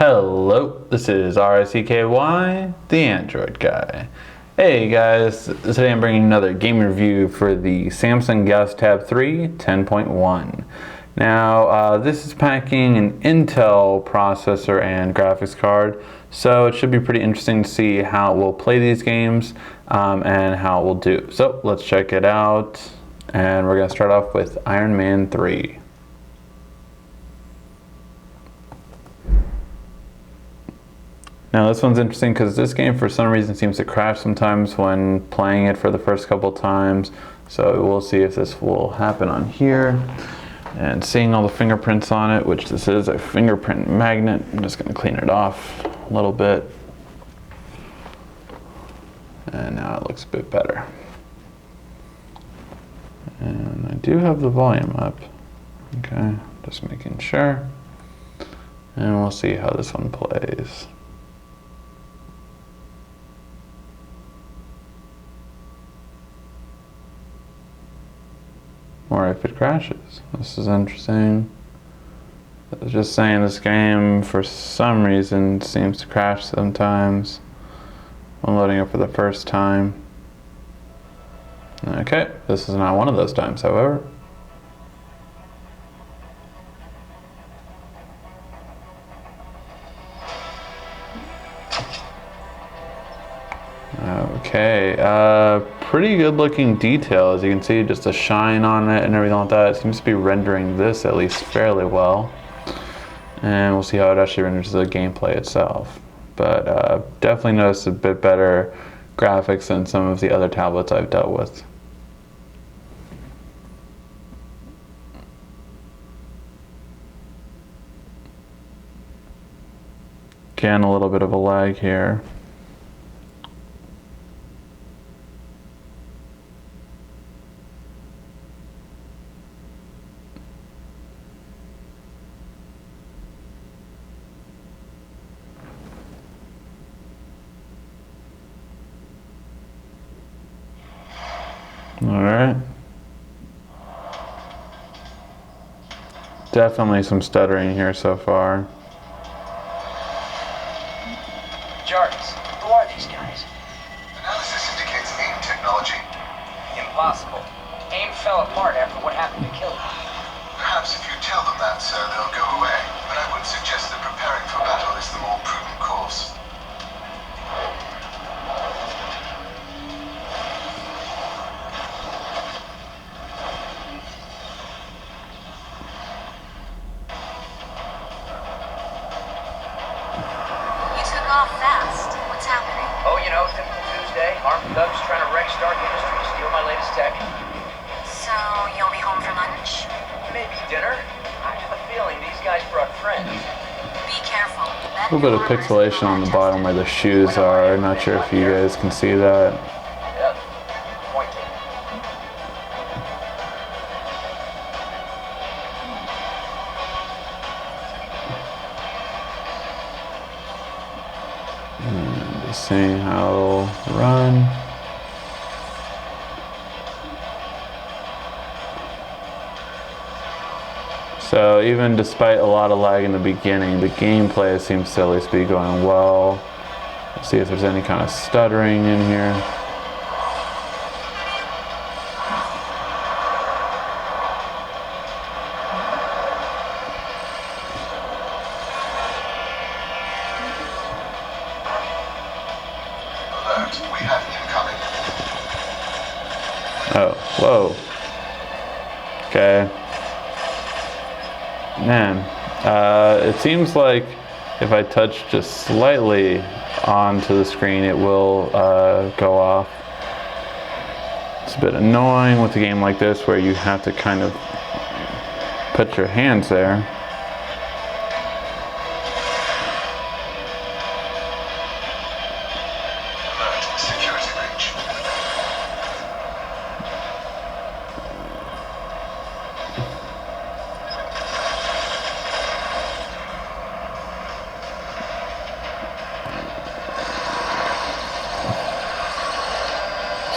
Hello, this is RICKY, the Android guy. Hey guys, today I'm bringing another game review for the Samsung Galaxy Tab 3 10.1. Now, this is packing an Intel processor and graphics card, so it should be pretty interesting to see how it will play these games and how it will do. So let's check it out, and we're going to start off with Iron Man 3. Now this one's interesting because this game for some reason seems to crash sometimes when playing it for the first couple times. So we'll see if this will happen on here. And seeing all the fingerprints on it, which this is a fingerprint magnet, I'm just going to clean it off a little bit. And now it looks a bit better. And I do have the volume up. Okay, just making sure. And we'll see how this one plays. Or if it crashes. This is interesting. I was just saying this game for some reason seems to crash sometimes when loading it for the first time. Okay, this is not one of those times, however. Okay, pretty good looking detail, as you can see, just a shine on it and everything like that. It seems to be rendering this at least fairly well. And we'll see how it actually renders the gameplay itself. But definitely noticed a bit better graphics than some of the other tablets I've dealt with. Again, a little bit of a lag here. Alright. Definitely some stuttering here so far. Jarvis, who are these guys? Analysis indicates AIM technology. Impossible. AIM fell apart after what happened to Killer. Perhaps if you tell them that, sir, they'll go away. But I would suggest that preparing for battle is the more prudent course. Fast. What's happening? Oh, you know, typical Tuesday. Armed thugs trying to wreck Stark Industries, steal my latest tech. So, you'll be home for lunch? Maybe dinner. I have a feeling these guys brought friends. Be careful. A little bit of pixelation on the bottom where the shoes are. Not sure if you guys can see that. Yep. Point taken. Just seeing how it'll run. So even despite a lot of lag in the beginning, the gameplay seems to at least be going well. Let's see if there's any kind of stuttering in here. We have incoming. Oh, whoa. Okay. Man, it seems like if I touch just slightly onto the screen, it will go off. It's a bit annoying with a game like this where you have to kind of put your hands there. Security breach.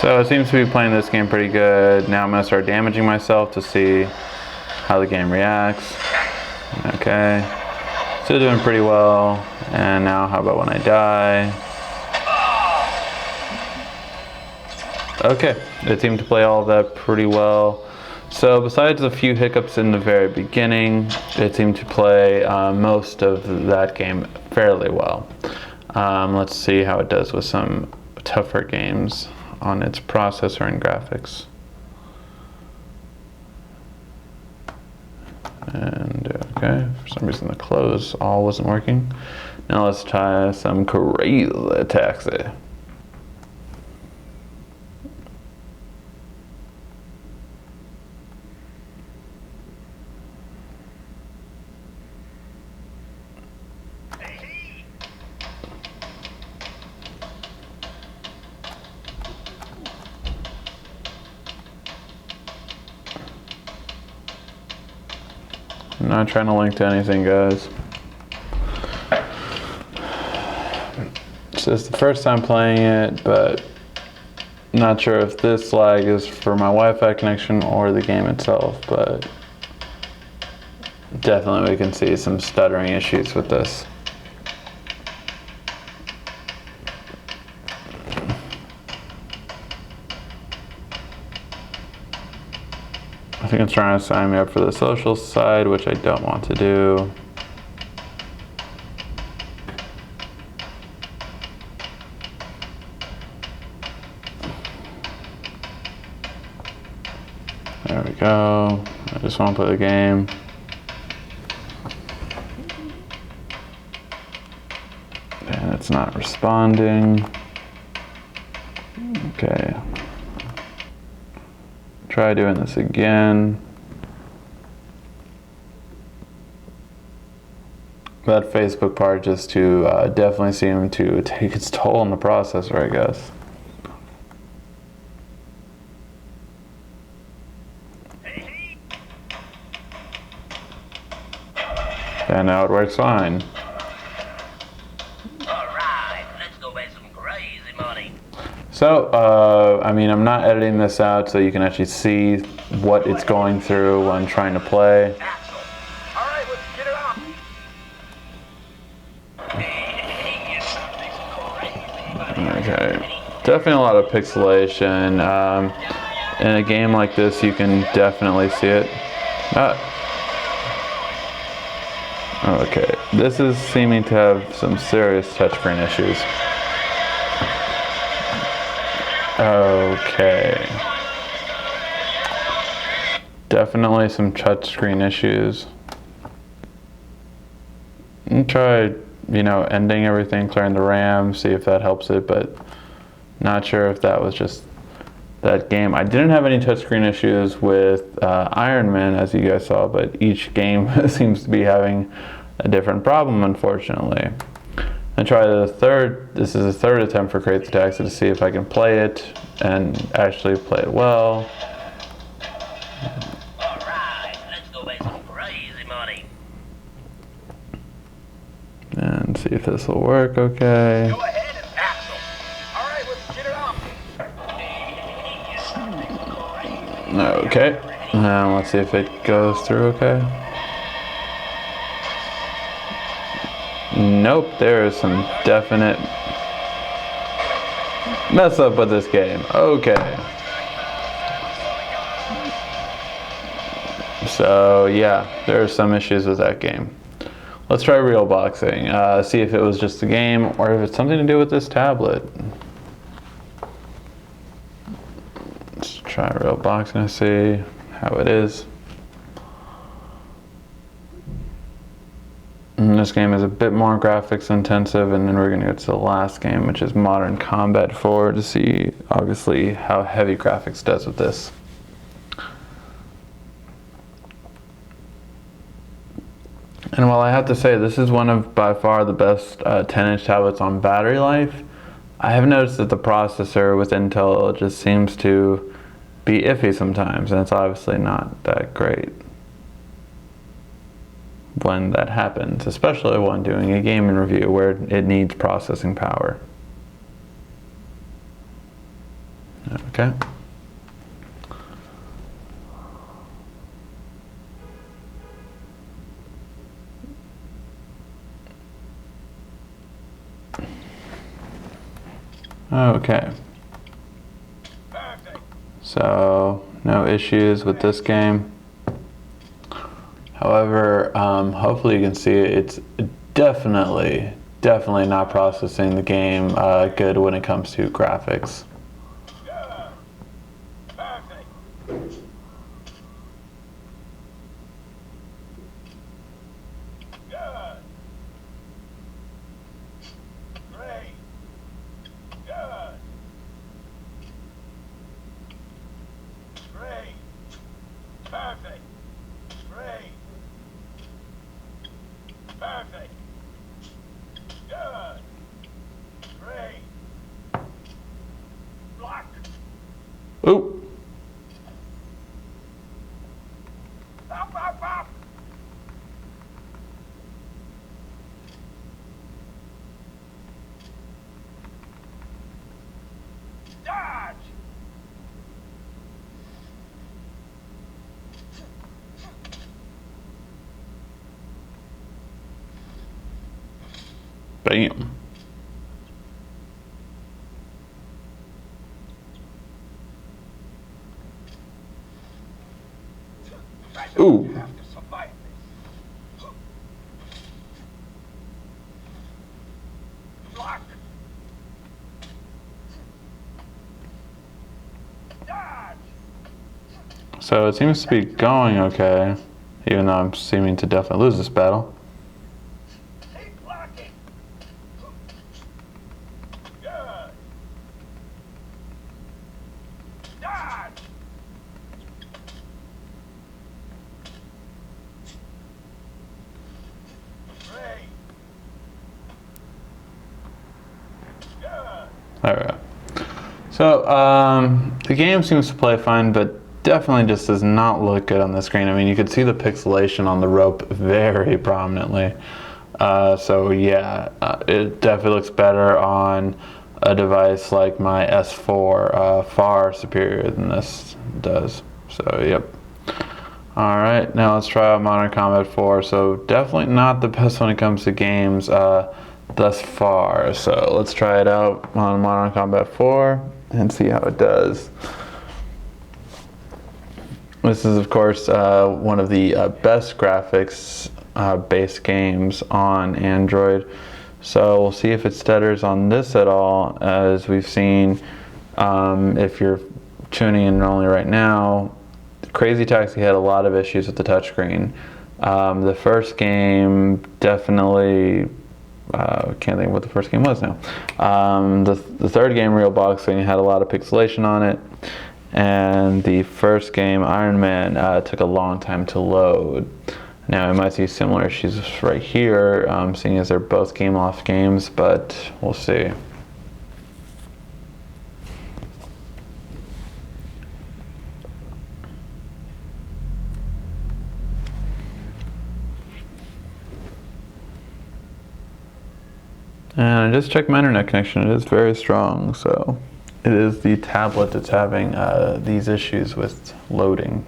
So it seems to be playing this game pretty good. Now I'm going to start damaging myself to see how the game reacts. Okay. So Still doing pretty well. And now how about when I die? Okay, it seemed to play all of that pretty well. So besides a few hiccups in the very beginning, it seemed to play most of that game fairly well. Let's see how it does with some tougher games on its processor and graphics. And okay, for some reason the close all wasn't working. Now let's try some Cradle Attacks. I'm not trying to link to anything, guys. It's just the first time playing it, but not sure if this lag is for my Wi-Fi connection or the game itself, but definitely we can see some stuttering issues with this. I think it's trying to sign me up for the social side, which I don't want to do. There we go. I just want to play the game. And it's not responding. Okay. Try doing this again. That Facebook part just to definitely seem to take its toll on the processor, I guess. And now it works fine. So, I mean, I'm not editing this out so you can actually see what it's going through when trying to play. Alright, let's get it on. Okay, definitely a lot of pixelation. In a game like this, you can definitely see it. Okay, this is seeming to have some serious touchscreen issues. Okay. Definitely some touchscreen issues. And try, ending everything, clearing the RAM, see if that helps it, but not sure if that was just that game. I didn't have any touchscreen issues with Iron Man, as you guys saw, but each game seems to be having a different problem, unfortunately. And try this is the third attempt for Cradle Attacks to see if I can play it and actually play it well. Alright, let's go make some crazy money. And see if this will work okay. Go ahead and axle. Alright, let's get it on. Okay, now let's see if it goes through okay. Nope, there is some definite mess up with this game. Okay. So yeah, there are some issues with that game. Let's try real boxing. See if it was just the game or if it's something to do with this tablet. Let's try real boxing and see how it is. And this game is a bit more graphics intensive, and then we're going to go to the last game, which is Modern Combat 4, to see obviously how heavy graphics does with this. And while I have to say this is one of by far the best 10-inch tablets on battery life, I have noticed that the processor with Intel just seems to be iffy sometimes, and it's obviously not that great when that happens, especially when doing a gaming review where it needs processing power. Okay. Okay. So, no issues with this game. However, hopefully you can see it's definitely not processing the game good when it comes to graphics. Oop. Bam. Ooh. So it seems to be going okay, even though I'm seeming to definitely lose this battle. Alright. So, the game seems to play fine, but definitely just does not look good on the screen. I mean, you could see the pixelation on the rope very prominently. So yeah, it definitely looks better on a device like my S4, far superior than this does. So, yep. Alright, now let's try out Modern Combat 4. So, definitely not the best when it comes to games thus far. So, let's try it out on Modern Combat 4 and see how it does. This is, of course, one of the best graphics based games on Android. So, we'll see if it stutters on this at all. As we've seen, if you're tuning in only right now, Crazy Taxi had a lot of issues with the touchscreen. The first game definitely, can't think of what the first game was now. The third game, Real Boxing, had a lot of pixelation on it. And the first game, Iron Man, took a long time to load. Now, I might see similar issues right here, seeing as they're both game-off games, but we'll see. And I just checked my internet connection. It is very strong, so it is the tablet that's having these issues with loading.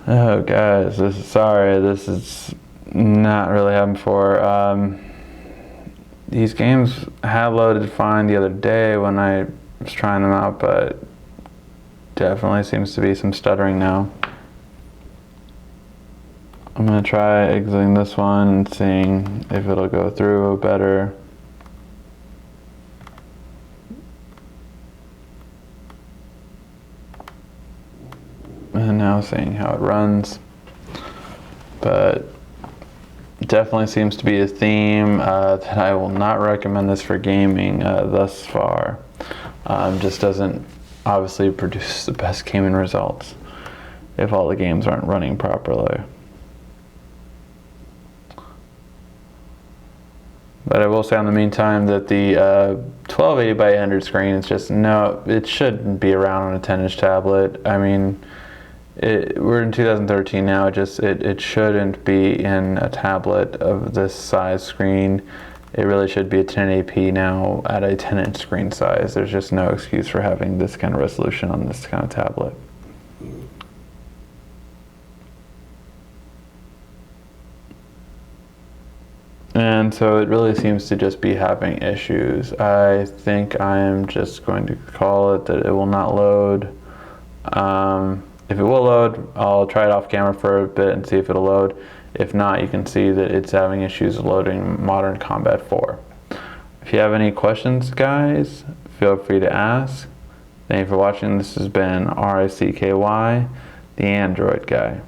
Oh, guys, sorry, this is not really happened before. These games had loaded fine the other day when I was trying them out, but definitely seems to be some stuttering now. I'm going to try exiting this one and seeing if it'll go through better. And now seeing how it runs. But definitely seems to be a theme that I will not recommend this for gaming thus far. Just doesn't obviously produce the best gaming results if all the games aren't running properly. But I will say in the meantime that the 1280 by 800 screen is just, no, it shouldn't be around on a 10-inch tablet. I mean, we're in 2013 now. It shouldn't be in a tablet of this size screen. It really should be a 1080p now at a 10-inch screen size. There's just no excuse for having this kind of resolution on this kind of tablet. And so it really seems to just be having issues. I think I'm just going to call it that it will not load. If it will load, I'll try it off camera for a bit and see if it'll load. If not, you can see that it's having issues loading Modern Combat 4. If you have any questions, guys, feel free to ask. Thank you for watching. This has been RICKY, the Android Guy.